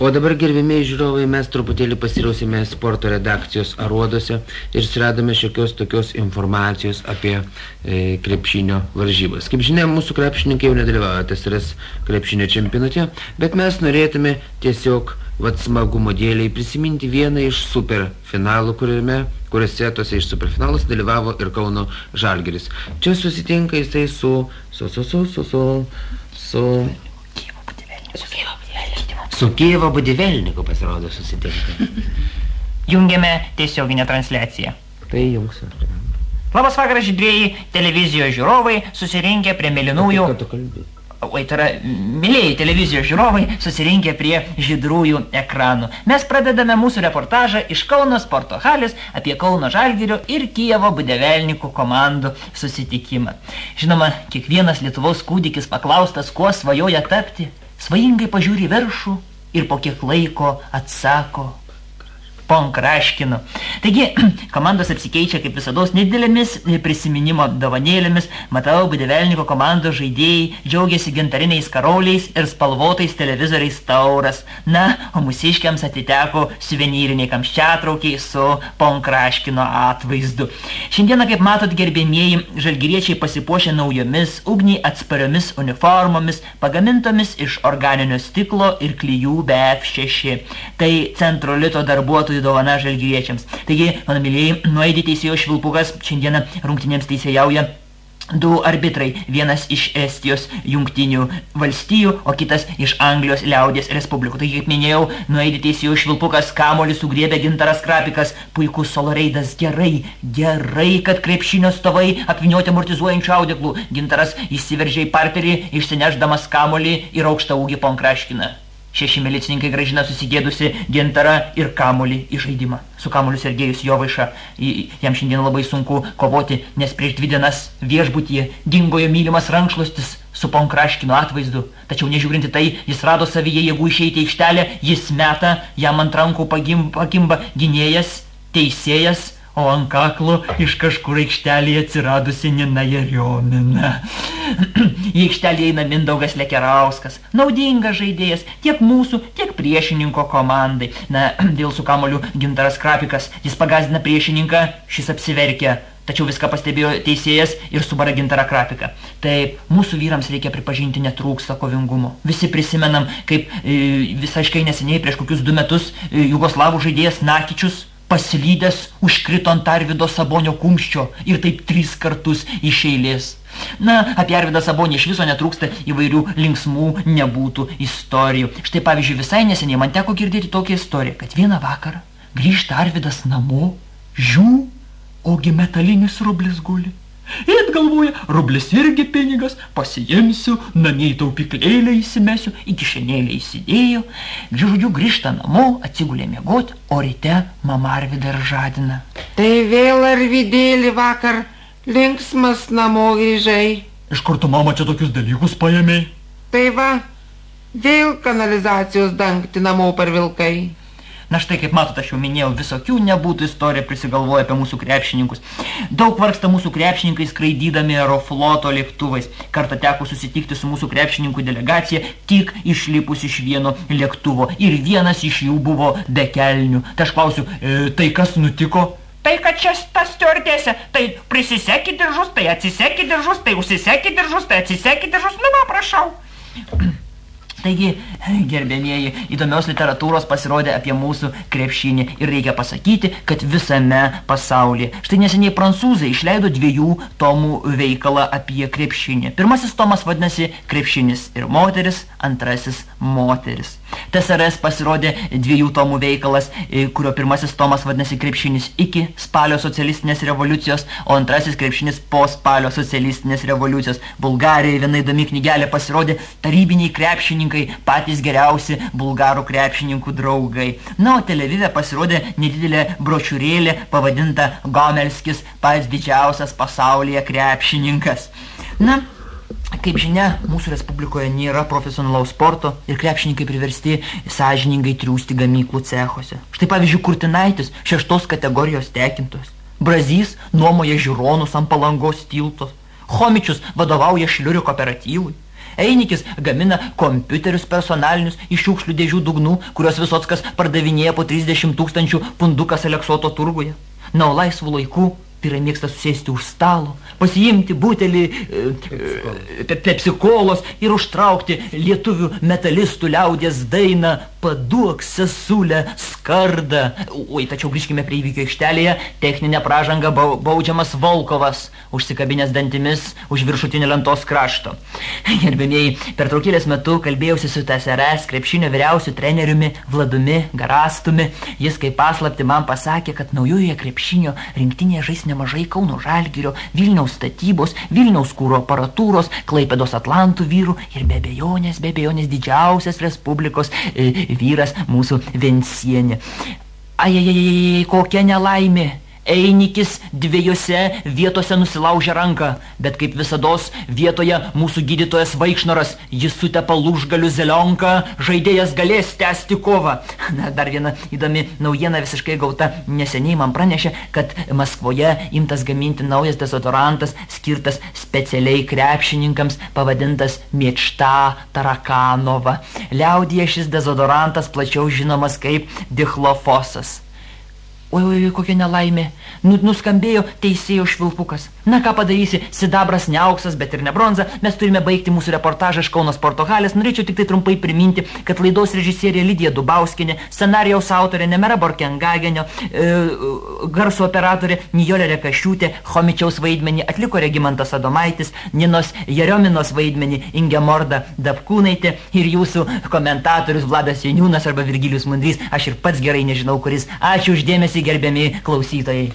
O dabar, gerbėmiai žiūrovai, mes truputėlį pasirausime sporto redakcijos aruoduose ir suradome šiokios tokios informacijos apie krepšinio varžybas. Kaip žinia, mūsų krepšininkai jau nedalyvauja TSRS krepšinio čempionate, bet mes norėtume tiesiog smagumo dėliai prisiminti vieną iš superfinalų, kuriuose tose iš superfinalus dalyvavo ir Kauno Žalgiris. Čia susitinka jisai su Kijevo Budivelniku pasirodo susitinka. Jungiame tiesioginę transliaciją. Tai jungs. Labas vakaras, žydrieji televizijos žiūrovai susirinkę prie mėlynųjų... Tai yra, mėlėjai televizijos žiūrovai susirinkę prie žydrųjų ekranų. Mes pradedame mūsų reportažą iš Kauno sporto halės apie Kauno Žalgirio ir Kijevo Budivelnikų komandų susitikimą. Žinoma, kiekvienas Lietuvos kūdikis paklaustas, kuo svajoja tapti, svajingai pažiūri viršų ir po kiek laiko atsako Ponkraškinu. Taigi, komandos apsikeičia kaip visados nedidelėmis prisiminimo dovanėlėmis. Matau, Budivelniko komandos žaidėjai džiaugiasi gintariniais karoliais ir spalvotais televizoriais Tauras. Na, o mūsiškiams atiteko suvenyriniai kamščiatraukiai su Ponkraškino atvaizdu. Šiandieną, kaip matot, gerbėmieji, žalgiriečiai pasipuošė naujomis, ugnį atspariomis uniformomis, pagamintomis iš organinio stiklo ir klijų BF6. Tai Centrolito darbuotojų dovana žalgiriečiams. Taigi, mano mylėjai, nuaidi teisėjo švilpukas, šiandieną rungtynėms teisėjauja du arbitrai, vienas iš Estijos jungtinių valstijų, o kitas iš Anglijos liaudies respublikų. Taigi, kaip minėjau, nuaidi teisėjo švilpukas, kamuolį sugriebė Gintaras Krapikas, puikus soloreidas, gerai, kad krepšinio stovai apvynioti amortizuojančių audeklų. Gintaras įsiveržė į parterį, išsinešdamas kamuolį ir aukštą ūgį Ponkraškiną. 6 milicininkai grąžina susigėdusi Gintarą ir kamuolį į žaidimą. Su kamuoliu Sergejus Jovaiša. Jam šiandien labai sunku kovoti, nes prieš 2 dienas viešbutyje dingo jo mylimas rankšluostis su Ponkraškino atvaizdu. Tačiau nežiūrinti tai, jis rado savyje jėgų išeiti į aikštelę, jis meta, jam ant rankų pakimba gynėjas, teisėjas, o ant kaklo iš kažkur aikštelėje atsiradusi Nina Jeriomina. Į aikštelę eina Mindaugas Lekerauskas, naudingas žaidėjas tiek mūsų, tiek priešininko komandai. Na, dėl su kamuoliu Gintaras Krapikas, jis pagazdina priešininką, šis apsiverkia. Tačiau viską pastebėjo teisėjas ir subara Gintarą Krapiką. Taip, mūsų vyrams reikia pripažinti netrūksta kovingumo. Visi prisimenam, kaip visaiškai neseniai prieš kokius 2 metus jugoslavų žaidėjas Nakičius paslydęs užkrito ant Arvydo Sabonio kumščio ir taip 3 kartus iš eilės. Na, apie Arvydą Sabonį iš viso netrūksta įvairių linksmų nebūtų istorijų. Štai pavyzdžiui, visai neseniai man teko girdėti tokią istoriją, kad vieną vakarą grįžta Arvydas namo, ogi metalinis rublis guli. Ir galvoja, rublis irgi pinigas, pasiimsiu, namie į taupyklėlę įsimesiu, į kišenėlę įsidėjau. Žodžiu, grįžta namo, atsigulė miegoti, o ryte mama Arvydą ir žadina. Tai vėl Arvydėlį vakar linksmas namo grįžai. Iš kur tu, mama, čia tokius dalykus paėmei? Tai va, vėl kanalizacijos dangti namo parvilkai. Na štai, kaip matot, aš jau minėjau, visokių nebūtų istorija prisigalvoja apie mūsų krepšininkus. Daug vargsta mūsų krepšininkai skraidydami Aerofloto lėktuvais. Kartą teko susitikti su mūsų krepšininkų delegacija, tik išlipus iš vieno lėktuvo. Ir vienas iš jų buvo be kelnių. Tai aš klausiu, tai kas nutiko? Tai kad čia tas stiuardėse, tai prisiseki diržus, tai atsiseki diržus, tai užsiseki diržus, tai atsiseki diržus, nu va, prašau. Taigi, gerbėmieji, įdomios literatūros pasirodė apie mūsų krepšinį ir reikia pasakyti, kad visame pasaulyje. Štai neseniai prancūzai išleido 2 tomų veikalą apie krepšinį. Pirmasis tomas vadinasi Krepšinis ir moteris, antrasis moteris. TSRS pasirodė 2 tomų veikalas, kurio pirmasis tomas vadinasi Krepšinis iki spalio socialistinės revoliucijos, o antrasis Krepšinis po spalio socialistinės revoliucijos. Bulgarijoje viena įdomi knygelė pasirodė Tarybiniai krepšininkai, patys geriausi bulgarų krepšininkų draugai. Na, o Tel Avive pasirodė nedidelė brošiūrėlė pavadinta Gomelskis, pats didžiausias pasaulyje krepšininkas. Na, kaip žinia, mūsų respublikoje nėra profesionalaus sporto ir krepšininkai priversti sąžiningai triūsti gamyklų cechuose. Štai pavyzdžiui, Kurtinaitis 6 kategorijos tekintos, Brazys nuomoja žiūronus ant Palangos tiltos, Chomičius vadovauja Šliurių kooperatyvui, Einikis gamina kompiuterius personalinius iš šiukšlių dėžių dugnų, kurios Visockas pardavinėja po 30 000 pundukas Aleksoto turguje. Na, o laisvų laikų vyrai mėgsta susėsti už stalo, pasiimti butelį pepsikolos ir užtraukti lietuvių metalistų liaudies dainą Paduok sesulę skardą. Oi, tačiau grįžkime prie įvykio aikštelėje. Techninę pražangą baudžiamas Volkovas, užsikabinęs dantimis už viršutinį lentos krašto. Gerbėmieji, pertraukėlės metu kalbėjausi su TSRS krepšinio vyriausiu treneriumi Vladumi Garastumi. Jis kaip paslaptį man pasakė, kad naujoje krepšinio rinktinėje žais nemažai Kauno Žalgirio, Vilniaus statybos, Vilniaus kūro aparatūros, Klaipėdos Atlantų vyrų ir be abejonės didžiausias Respublikos vyras mūsų Vencienė. Ai, kokia nelaimė. Einikis 2 vietose nusilaužė ranką, bet kaip visados vietoje mūsų gydytojas Vaikšnoras, jis sutepa lūžgalių zelionką, žaidėjas galės tęsti kovą. Na, dar viena įdomi naujiena visiškai gauta neseniai man pranešė, kad Maskvoje imtas gaminti naujas dezodorantas, skirtas specialiai krepšininkams, pavadintas Miečta Tarakanova. Liaudyje šis dezodorantas plačiau žinomas kaip dichlofosas. Oi, kokia nelaimė. Nuskambėjo teisėjo švilpukas. Na, ką padarysi, sidabras ne auksas, bet ir ne bronza. Mes turime baigti mūsų reportažą iš Kauno sporto halės. Norėčiau tik tai trumpai priminti, kad laidos režisierė Lidija Dubauskienė, scenarijaus autorė Nemera Borkengagenio, garso operatorė Nijolė Rekašiūtė, Chomičiaus vaidmenį atliko Regimantas Adomaitis, Ninos Jeriominos vaidmenį Ingemorda Dapkūnaitė ir jūsų komentatorius Vladas Janiūnas arba Virgilijus Mundrys. Aš ir pats gerai nežinau, kuris. Ačiū uždėmesį, gerbiami klausytojai.